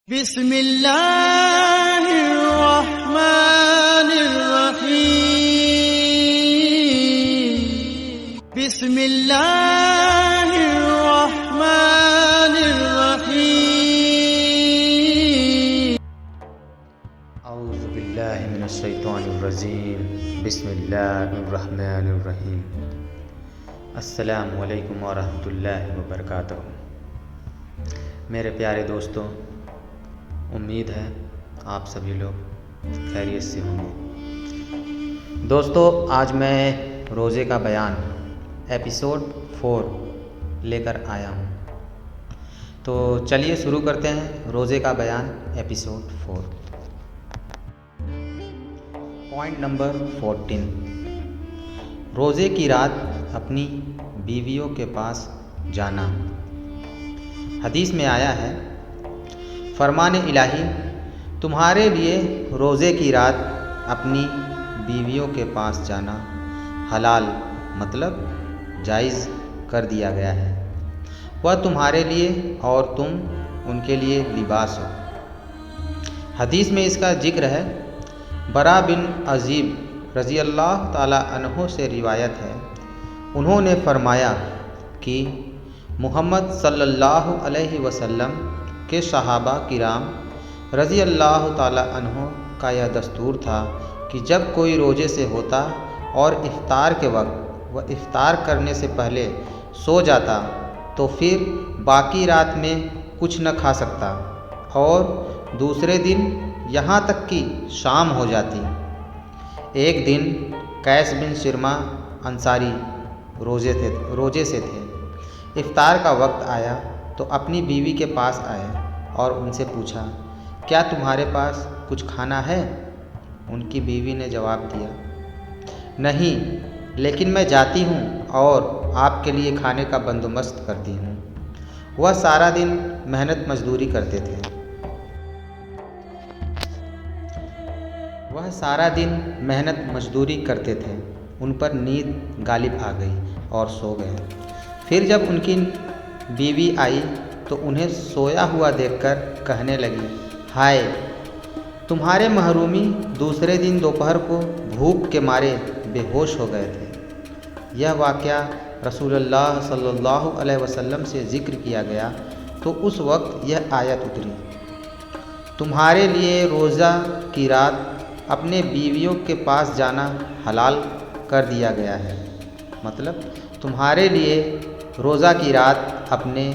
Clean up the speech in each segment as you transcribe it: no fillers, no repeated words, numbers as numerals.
بسم اللہ الرحمن الرحیم بسم اللہ الرحمن الرحیم اعوذ باللہ من الشیطان الرجیم بسم اللہ الرحمن الرحیم السلام علیکم ورحمۃ اللہ وبرکاتہ۔ میرے پیارے دوستوں، امید ہے آپ سبھی لوگ خیریت سے ہوں گے۔ دوستو، آج میں روزے کا بیان ایپیسوڈ 4 لے کر آیا ہوں، تو چلیے شروع کرتے ہیں روزے کا بیان ایپیسوڈ 4۔ پوائنٹ نمبر 14، روزے کی رات اپنی بیویوں کے پاس جانا۔ حدیث میں آیا ہے، فرمان الہی تمہارے لیے روزے کی رات اپنی بیویوں کے پاس جانا حلال مطلب جائز کر دیا گیا ہے، وہ تمہارے لیے اور تم ان کے لیے لباس ہو۔ حدیث میں اس کا ذکر ہے، برا بن عازب رضی اللہ تعالی عنہ سے روایت ہے، انہوں نے فرمایا کہ محمد صلی اللہ علیہ وسلم کے صحابہ کرام رضی اللہ تعالی عنہ کا یہ دستور تھا کہ جب کوئی روزے سے ہوتا اور افطار کے وقت وہ افطار کرنے سے پہلے سو جاتا تو پھر باقی رات میں کچھ نہ کھا سکتا، اور دوسرے دن یہاں تک کہ شام ہو جاتی۔ ایک دن قیس بن شرما انصاری روزے سے تھے، افطار کا وقت آیا تو اپنی بیوی کے پاس آئے اور ان سے پوچھا، کیا تمہارے پاس کچھ کھانا ہے؟ ان کی بیوی نے جواب دیا، نہیں، لیکن میں جاتی ہوں اور آپ کے لیے کھانے کا بندوبست کرتی ہوں۔ وہ سارا دن محنت مزدوری کرتے تھے، ان پر نیند غالب آ گئی اور سو گئے۔ پھر جب ان کی بیوی آئی تو انہیں سویا ہوا دیکھ کر کہنے لگی، ہائے، تمہارے محرومی دوسرے دن دوپہر کو بھوک کے مارے بے ہوش ہو گئے تھے۔ یہ واقعہ رسول اللہ صلی اللہ علیہ وسلم سے ذکر کیا گیا تو اس وقت یہ آیت اتری، تمہارے لیے روزہ کی رات اپنے بیویوں کے پاس جانا حلال کر دیا گیا ہے، مطلب تمہارے لیے روزہ کی رات اپنے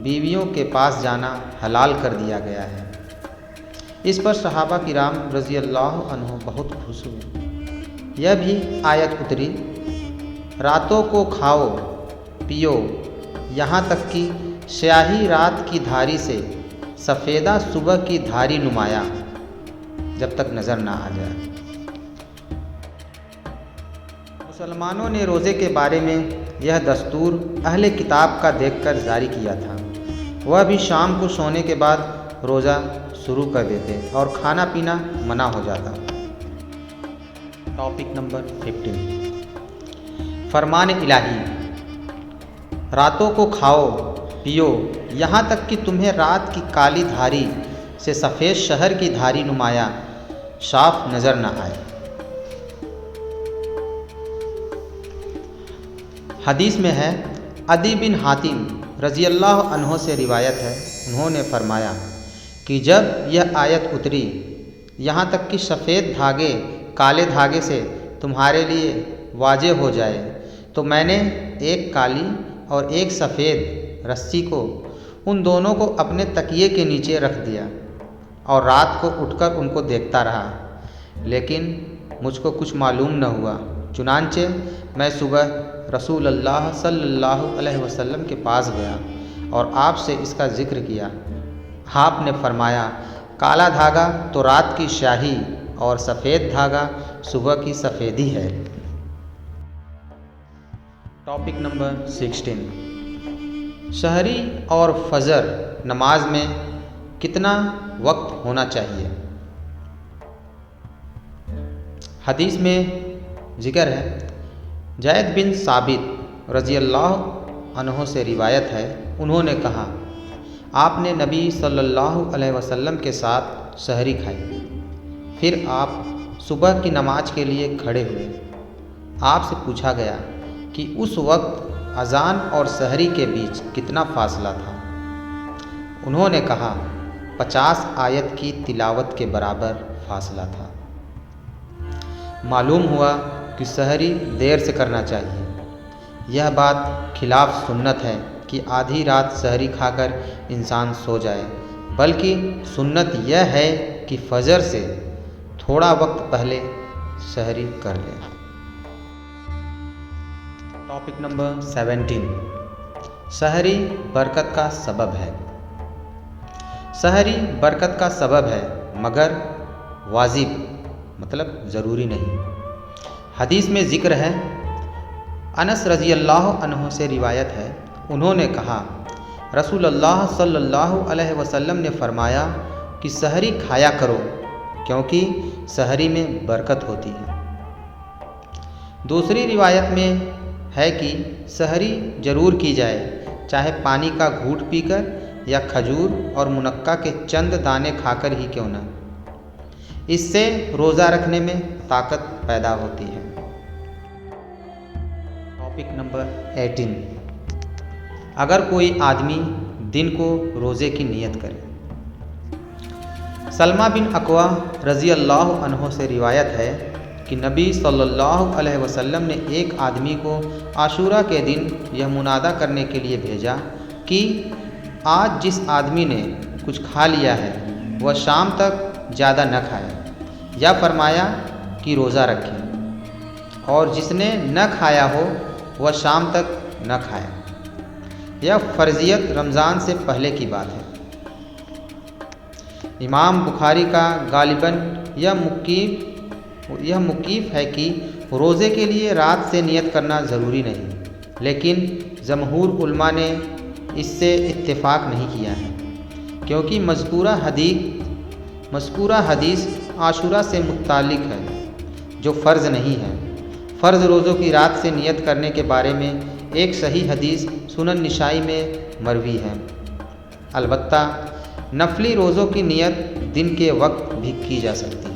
بیویوں کے پاس جانا حلال کر دیا گیا ہے۔ اس پر صحابہ کرام رضی اللہ عنہ بہت خوش ہوئے۔ یہ بھی آیت اتری، راتوں کو کھاؤ پیو یہاں تک کہ سیاہی رات کی دھاری سے سفیدہ صبح کی دھاری نمایاں، جب تک نظر نہ آ جائے۔ مسلمانوں نے روزے کے بارے میں یہ دستور اہل کتاب کا دیکھ کر جاری کیا تھا، وہ بھی شام کو سونے کے بعد روزہ شروع کر دیتے اور کھانا پینا منع ہو جاتا۔ ٹاپک نمبر 15، فرمان الہی راتوں کو کھاؤ پیو یہاں تک کہ تمہیں رات کی کالی دھاری سے سفید شہر کی دھاری نمایاں صاف نظر نہ آئے۔ حدیث میں ہے، عدی بن حاتم رضی اللہ عنہ سے روایت ہے، انہوں نے فرمایا کہ جب یہ آیت اتری، یہاں تک کہ سفید دھاگے کالے دھاگے سے تمہارے لیے واضح ہو جائے، تو میں نے ایک کالی اور ایک سفید رسی کو ان دونوں کو اپنے تکیے کے نیچے رکھ دیا اور رات کو اٹھ کر ان کو دیکھتا رہا، لیکن مجھ کو کچھ معلوم نہ ہوا۔ چنانچہ میں صبح رسول اللہ صلی اللہ علیہ وسلم کے پاس گیا اور آپ سے اس کا ذکر کیا۔ آپ نے فرمایا، کالا دھاگا تو رات کی سیاہی اور سفید دھاگا صبح کی سفیدی ہے۔ ٹاپک نمبر 16، سحری اور فجر نماز میں کتنا وقت ہونا چاہیے؟ حدیث میں ذکر ہے، زید بن ثابت رضی اللہ عنہ سے روایت ہے، انہوں نے کہا، آپ نے نبی صلی اللہ علیہ وسلم کے ساتھ سحری کھائی۔ پھر آپ صبح کی نماز کے لیے کھڑے ہوئے۔ آپ سے پوچھا گیا کہ اس وقت اذان اور سحری کے بیچ کتنا فاصلہ تھا؟ انہوں نے کہا 50 آیت کی تلاوت کے برابر فاصلہ تھا۔ معلوم ہوا کہ سحری دیر سے کرنا چاہیے۔ یہ بات خلاف سنت ہے کہ آدھی رات سحری کھا کر انسان سو جائے، بلکہ سنت یہ ہے کہ فجر سے تھوڑا وقت پہلے سحری کر لیں۔ ٹاپک نمبر 17، سحری برکت کا سبب ہے۔ سحری برکت کا سبب ہے مگر واجب مطلب ضروری نہیں۔ حدیث میں ذکر ہے، انس رضی اللہ عنہ سے روایت ہے، انہوں نے کہا رسول اللہ صلی اللہ علیہ وسلم نے فرمایا کہ سحری کھایا کرو کیونکہ سحری میں برکت ہوتی ہے۔ دوسری روایت میں ہے کہ سحری ضرور کی جائے، چاہے پانی کا گھونٹ پی کر یا کھجور اور منقع کے چند دانے کھا کر ہی کیوں نہ۔ اس سے روزہ رکھنے میں طاقت پیدا ہوتی ہے۔ ٹاپک نمبر 18، اگر کوئی آدمی دن کو روزے کی نیت کرے۔ سلمہ بن اکوع رضی اللہ عنہ سے روایت ہے کہ نبی صلی اللہ علیہ وسلم نے ایک آدمی کو عاشورہ کے دن یہ منادہ کرنے کے لیے بھیجا کہ آج جس آدمی نے کچھ کھا لیا ہے وہ شام تک زیادہ نہ کھائے، یا فرمایا کہ روزہ رکھے، اور جس نے نہ کھایا ہو وہ شام تک نہ کھائے۔ یہ فرضیت رمضان سے پہلے کی بات ہے۔ امام بخاری کا غالباً یہ موقف ہے کہ روزے کے لیے رات سے نیت کرنا ضروری نہیں، لیکن جمہور علماء نے اس سے اتفاق نہیں کیا ہے، کیونکہ مذکورہ حدیث عاشورہ سے متعلق ہے جو فرض نہیں ہے۔ فرض روزوں کی رات سے نیت کرنے کے بارے میں ایک صحیح حدیث سنن نسائی میں مروی ہے۔ البتہ نفلی روزوں کی نیت دن کے وقت بھی کی جا سکتی ہے۔